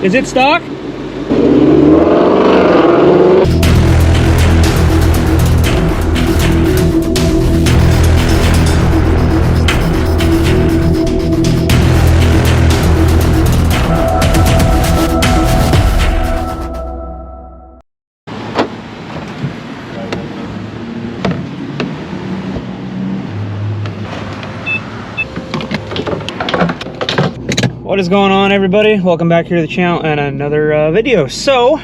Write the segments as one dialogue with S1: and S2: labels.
S1: Is it stock? What is going on, everybody? Welcome back here to the channel and another video. So,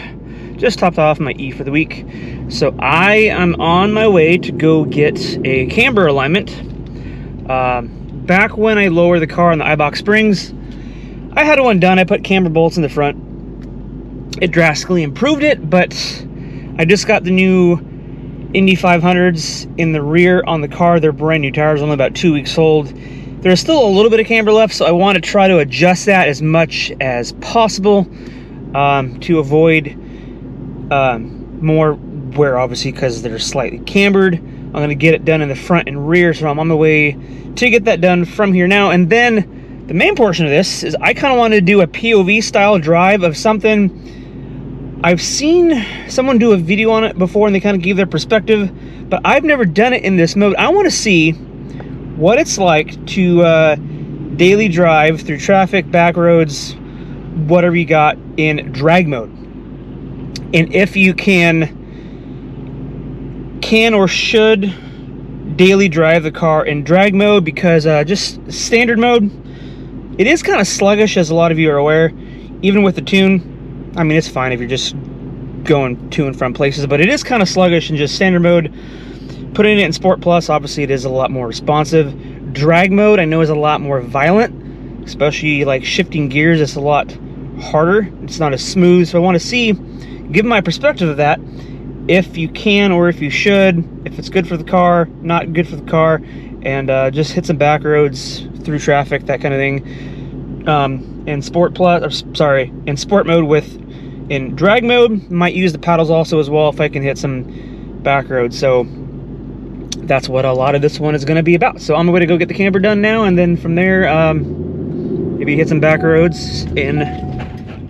S1: just topped off my E for the week. So I am on my way to go get a camber alignment. Back when I lowered the car on the iBox springs, I had one done. I put camber bolts in the front. It drastically improved it, but I just got the new Indy 500s in the rear on the car. They're brand new tires, only about 2 weeks old. There's still a little bit of camber left, so I want to try to adjust that as much as possible to avoid more wear, obviously, because they're slightly cambered. I'm going to get it done in the front and rear, so I'm on my way to get that done from here now. And then the main portion of this is I kind of want to do a POV style drive of something. I've seen someone do a video on it before and they kind of gave their perspective, but I've never done it in this mode. I want to see what it's like to daily drive through traffic, back roads, whatever you got in drag mode. And if you can or should daily drive the car in drag mode, because just standard mode, it is kind of sluggish, as a lot of you are aware. Even with the tune, I mean, it's fine if you're just going to and from places, but it is kind of sluggish in just standard mode. Putting it in Sport Plus, obviously it is a lot more responsive. Drag mode, I know, is a lot more violent, especially like shifting gears. It's a lot harder. It's not as smooth. So I want to see, give my perspective of that, if you can or if you should, if it's good for the car, not good for the car, and just hit some back roads through traffic, that kind of thing. In Sport Plus, or, sorry, in Sport mode in drag mode, might use the paddles also as well if I can hit some back roads. So that's what a lot of this one is going to be about. So I'm going to go get the camber done now, and then from there, maybe hit some back roads in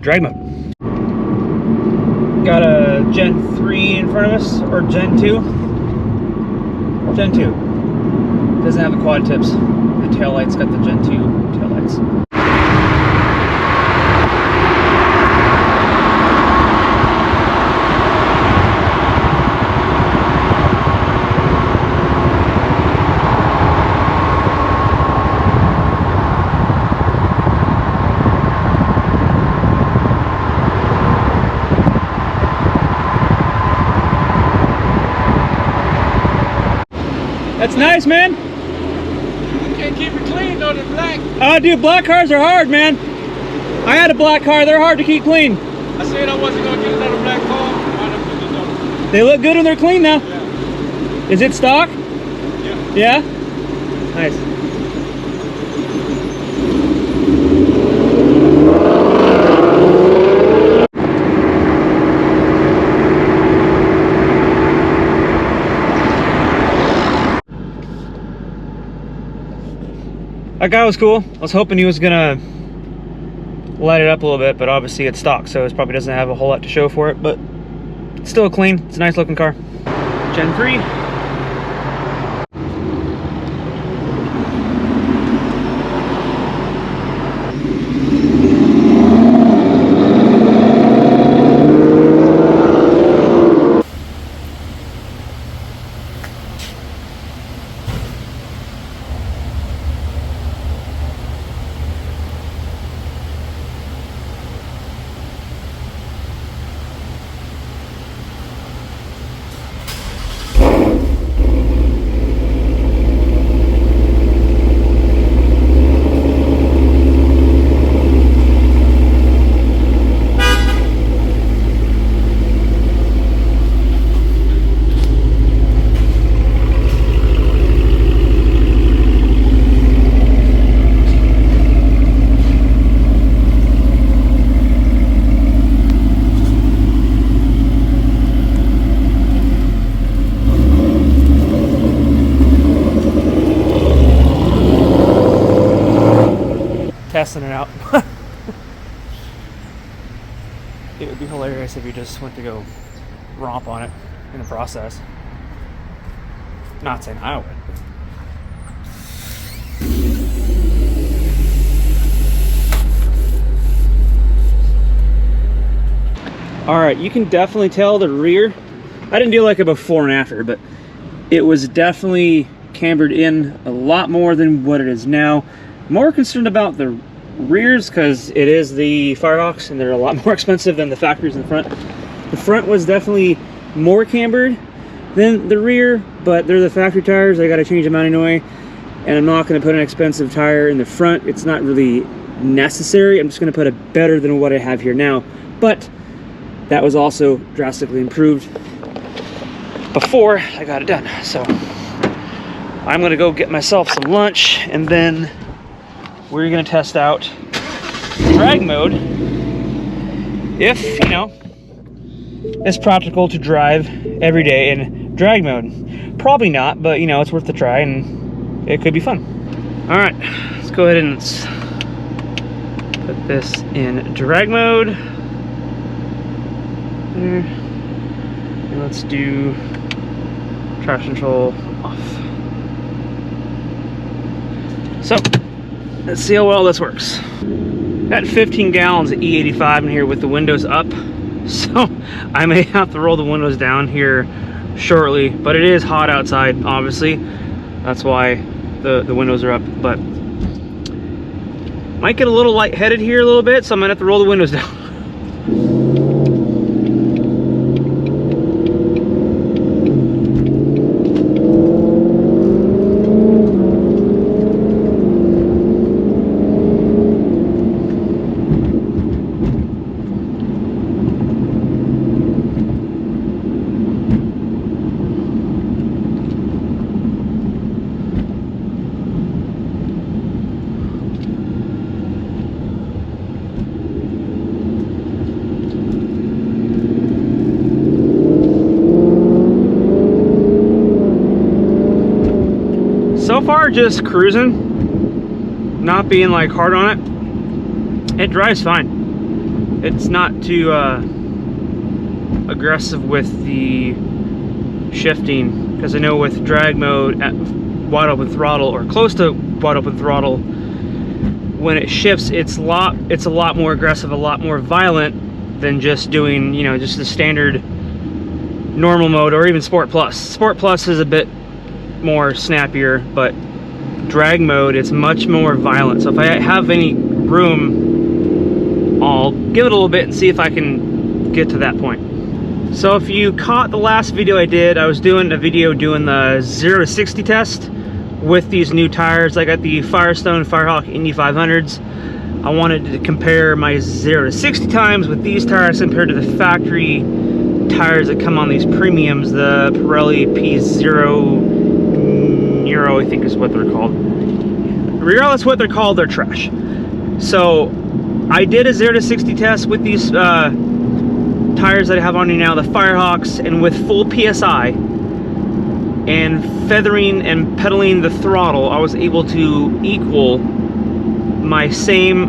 S1: drag mode. Got a Gen 3 in front of us, or Gen 2. Gen 2. Doesn't have the quad tips. The taillight's got the Gen 2 taillights. That's nice, man.
S2: You can't keep it clean though, they're black.
S1: Oh, dude, black cars are hard, man. I had a black car. They're hard to keep clean.
S2: I said I wasn't going to get another black car.
S1: They look good when they're clean now.
S2: Yeah.
S1: Is it stock?
S2: Yeah.
S1: Yeah? Nice. That guy was cool. I was hoping he was gonna light it up a little bit, but obviously it's stock, so it probably doesn't have a whole lot to show for it, but it's still clean. It's a nice looking car. Gen 3. testing it out. it would be hilarious if you just went to go romp on it in the process. Not saying I would. All right, you can definitely tell the rear. I didn't do like a before and after, but it was definitely cambered in a lot more than what it is now. More concerned about the rears because it is the Firehawks and they're a lot more expensive than the factories in the front. The front was definitely more cambered than the rear, but they're the factory tires. I got to change them out anyway, and I'm not going to put an expensive tire in the front. It's not really necessary. I'm just going to put a better than what I have here now, but that was also drastically improved before I got it done. So I'm gonna go get myself some lunch, and then we're gonna test out drag mode if, you know, it's practical to drive every day in drag mode. Probably not, but you know, it's worth the try and it could be fun. All right, let's go ahead and let's put this in drag mode. There. And let's do traction control off. So let's see how well this works. Got 15 gallons of E85 in here with the windows up, so I may have to roll the windows down here shortly, but it is hot outside, obviously. That's why the windows are up, but might get a little lightheaded here a little bit, so I'm gonna have to roll the windows down. So far, just cruising, not being like hard on it. It drives fine. It's not too aggressive with the shifting, because I know with drag mode at wide open throttle or close to wide open throttle, when it shifts, it's a lot more aggressive, a lot more violent than just doing, you know, just the standard normal mode or even Sport Plus. Sport Plus is a bit more snappier, but drag mode, it's much more violent. So if I have any room, I'll give it a little bit and see if I can get to that point. So if you caught the last video I did, I was doing a video doing the 0 to 60 test with these new tires. I got the Firestone Firehawk Indy 500s. I wanted to compare my 0 to 60 times with these tires compared to the factory tires that come on these premiums, the Pirelli P0 Nero, I think is what they're called. Regardless what they're called, they're trash. So I did a 0 to 60 test with these tires that I have on here now, the Firehawks, and with full PSI and feathering and pedaling the throttle, I was able to equal my same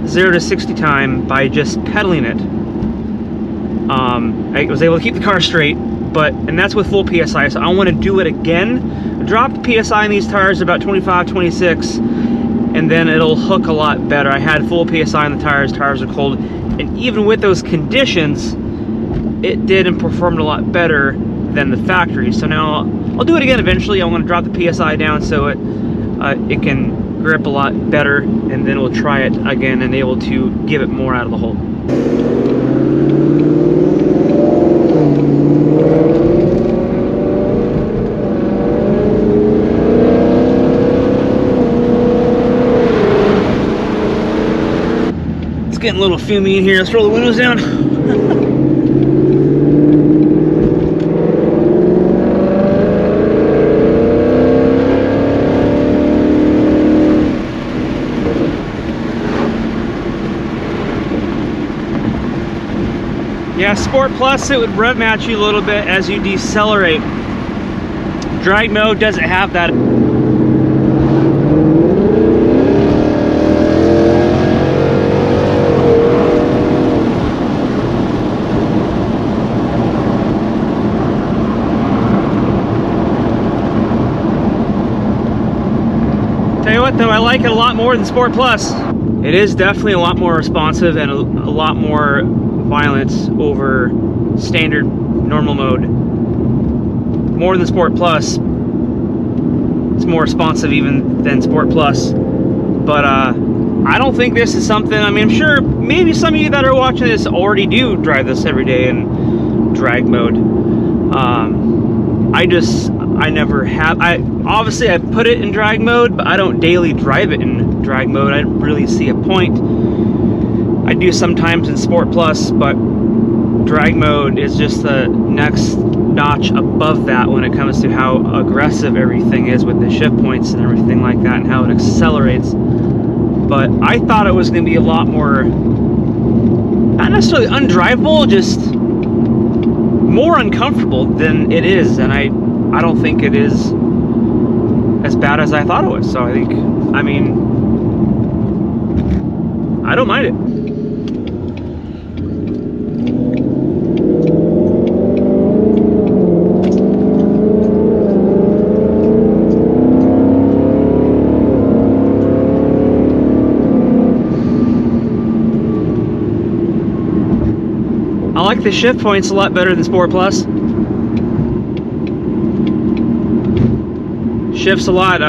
S1: 0 to 60 time by just pedaling it. I was able to keep the car straight, and that's with full PSI, so I want to do it again. Drop the PSI in these tires about 25, 26, and then it'll hook a lot better. I had full PSI in the tires are cold, and even with those conditions, it did and performed a lot better than the factory. So now I'll do it again eventually. I want to drop the PSI down so it can grip a lot better, and then we'll try it again and able to give it more out of the hole. Getting a little fumey in here. Let's roll the windows down. Yeah, Sport Plus, it would rev match you a little bit as you decelerate. Drag mode doesn't have that. what though, I like it a lot more than Sport Plus. It is definitely a lot more responsive and a lot more violent over standard normal mode. More than Sport Plus. It's more responsive even than Sport Plus. But I don't think this is something, I mean, I'm sure maybe some of you that are watching this already do drive this every day in drag mode. I never have. Obviously I put it in drag mode, but I don't daily drive it in drag mode. I don't really see a point. I do sometimes in Sport Plus, but drag mode is just the next notch above that when it comes to how aggressive everything is with the shift points and everything like that, and how it accelerates. But I thought it was going to be a lot more, not necessarily undrivable, just more uncomfortable than it is, and I don't think it is as bad as I thought it was. So I mean, I don't mind it. I like the shift points a lot better than Sport Plus. Shifts a lot,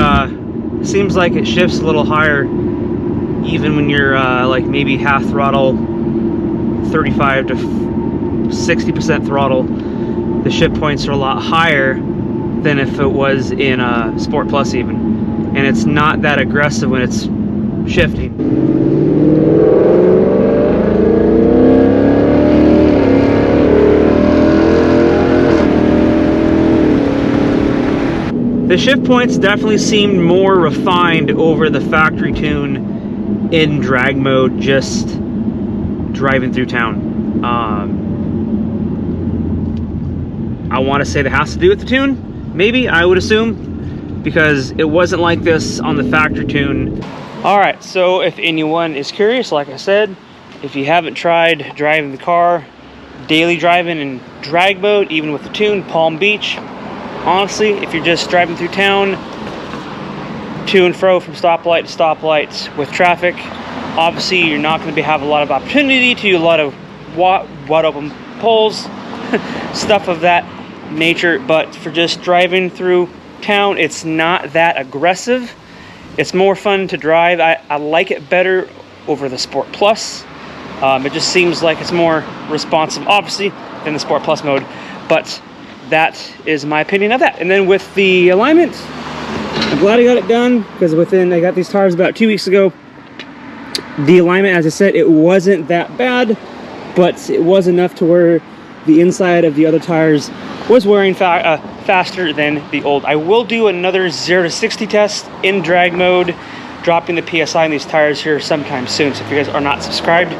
S1: seems like it shifts a little higher even when you're like maybe half throttle, 35 to 60% throttle. The shift points are a lot higher than if it was in Sport Plus even. And it's not that aggressive when it's shifting. The shift points definitely seemed more refined over the factory tune in drag mode, just driving through town. I want to say that has to do with the tune, maybe, I would assume, because it wasn't like this on the factory tune. Alright, so if anyone is curious, like I said, if you haven't tried driving the car, daily driving in drag mode, even with the tune, Palm Beach, honestly, if you're just driving through town, to and fro from stoplight to stoplight with traffic, obviously you're not going to have a lot of opportunity to do a lot of wide open poles, stuff of that nature. But for just driving through town, it's not that aggressive. It's more fun to drive. I like it better over the Sport Plus. It just seems like it's more responsive, obviously, than the Sport Plus mode. But that is my opinion of that. And then with the alignment, I'm glad I got it done, because I got these tires about 2 weeks ago. The alignment, as I said, it wasn't that bad, but it was enough to where the inside of the other tires was wearing faster than the old. I will do another 0 to 60 test in drag mode, dropping the PSI on these tires here sometime soon. So if you guys are not subscribed,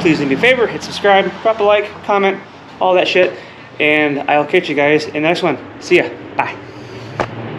S1: please do me a favor, hit subscribe, drop a like, comment, all that shit. And I'll catch you guys in the next one. See ya. Bye.